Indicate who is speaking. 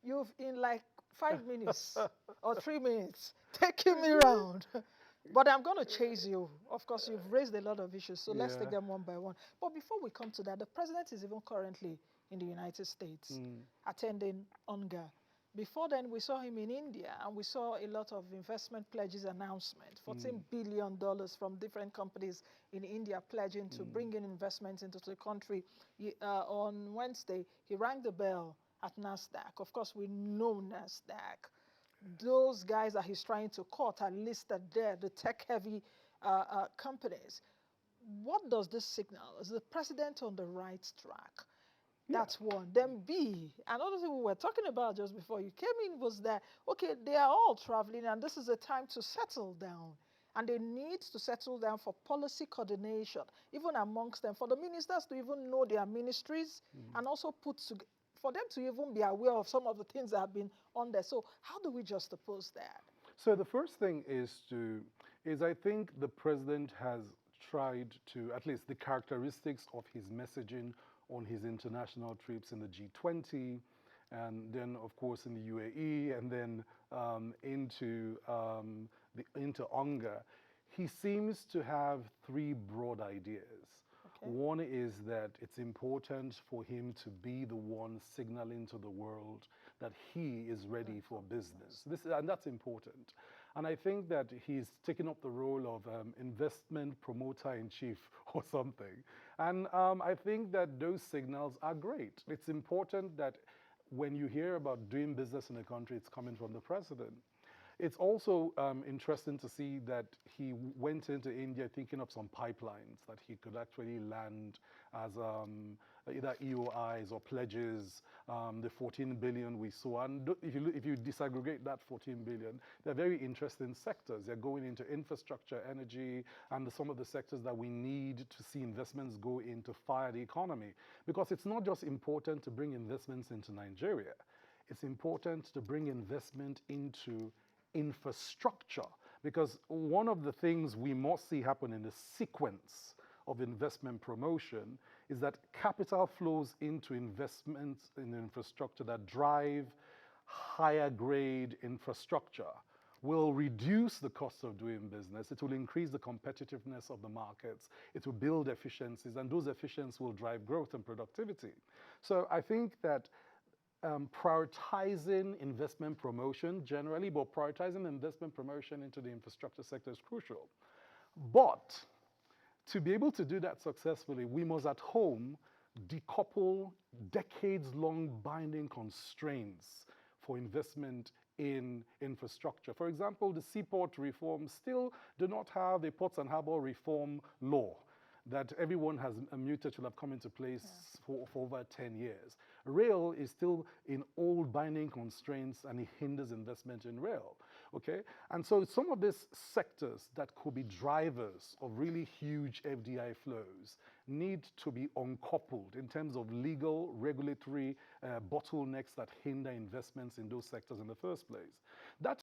Speaker 1: You've in like 5 minutes or 3 minutes taking me around. But I'm going to chase you. Of course, you've raised a lot of issues, so let's take
Speaker 2: Yeah.
Speaker 1: them one by one. But before we come to that, the president is even currently in the United States attending UNGA. Before then, we saw him in India, and we saw a lot of investment pledges announcement, $14 billion from different companies in India pledging to bring in investments into the country. On Wednesday, he rang the bell at NASDAQ. Of course, we know NASDAQ. Those guys that he's trying to cut are listed there, the tech-heavy companies. What does this signal? Is the president on the right track?
Speaker 2: Yeah.
Speaker 1: That's one. Then B, another thing we were talking about just before you came in was that, okay, they are all traveling and this is a time to settle down. And they need to settle down for policy coordination, even amongst them, for the ministers to even know their ministries and also for them to even be aware of some of the things that have been on there. So how do we just oppose that?
Speaker 2: So the first thing is I think the president has tried to, at least the characteristics of his messaging on his international trips in the G20, and then of course in the UAE, and then into UNGA. He seems to have three broad ideas.
Speaker 1: Okay.
Speaker 2: One is that it's important for him to be the one signaling to the world that he is ready for business. And that's important. And I think that he's taken up the role of investment promoter in chief or something. And I think that those signals are great. It's important that when you hear about doing business in a country, it's coming from the president. It's also interesting to see that he went into India thinking of some pipelines that he could actually land as either EOIs or pledges, the 14 billion we saw. And if you disaggregate that 14 billion, they're very interesting sectors. They're going into infrastructure, energy, and some of the sectors that we need to see investments go into fire the economy. Because it's not just important to bring investments into Nigeria. It's important to bring investment into infrastructure, because one of the things we must see happen in the sequence of investment promotion is that capital flows into investments in infrastructure that drive higher grade infrastructure will reduce the cost of doing business. It will increase the competitiveness of the markets. It will build efficiencies, and those efficiencies will drive growth and productivity. So I think that prioritizing investment promotion generally, but prioritizing investment promotion into the infrastructure sector is crucial. But to be able to do that successfully, we must at home decouple decades-long binding constraints for investment in infrastructure. For example, the seaport reforms still do not have a ports and harbor reform law that everyone has muted will have come into place for over 10 years. Rail is still in old binding constraints and it hinders investment in rail, okay? And so some of these sectors that could be drivers of really huge FDI flows need to be uncoupled in terms of legal, regulatory bottlenecks that hinder investments in those sectors in the first place. That